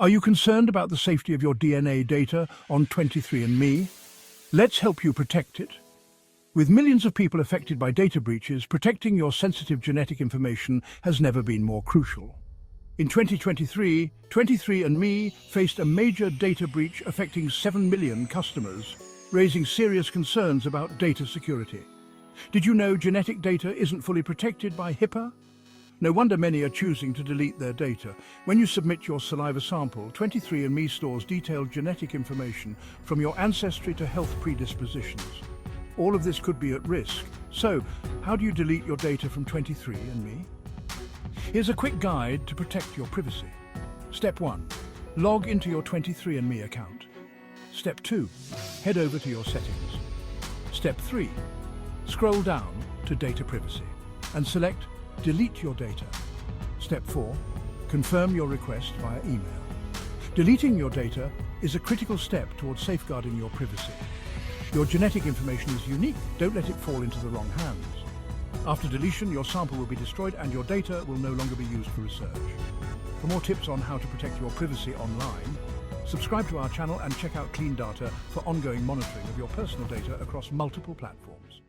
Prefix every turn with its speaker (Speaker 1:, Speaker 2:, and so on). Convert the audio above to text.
Speaker 1: Are you concerned about the safety of your DNA data on 23andMe? Let's help you protect it. With millions of people affected by data breaches, protecting your sensitive genetic information has never been more crucial. In 2023, 23andMe faced a major data breach affecting 7 million customers, raising serious concerns about data security. Did you know genetic data isn't fully protected by HIPAA? No wonder many are choosing to delete their data. When you submit your saliva sample, 23andMe stores detailed genetic information from your ancestry to health predispositions. All of this could be at risk. So, how do you delete your data from 23andMe? Here's a quick guide to protect your privacy. Step 1. Log into your 23andMe account. Step 2. Head over to your settings. Step 3. Scroll down to Data Privacy and select Delete your data. Step 4. Confirm your request via email. Deleting your data is a critical step towards safeguarding your privacy. Your genetic information is unique. Don't let it fall into the wrong hands. After deletion, your sample will be destroyed and your data will no longer be used for research. For more tips on how to protect your privacy online, subscribe to our channel and check out Clean Data for ongoing monitoring of your personal data across multiple platforms.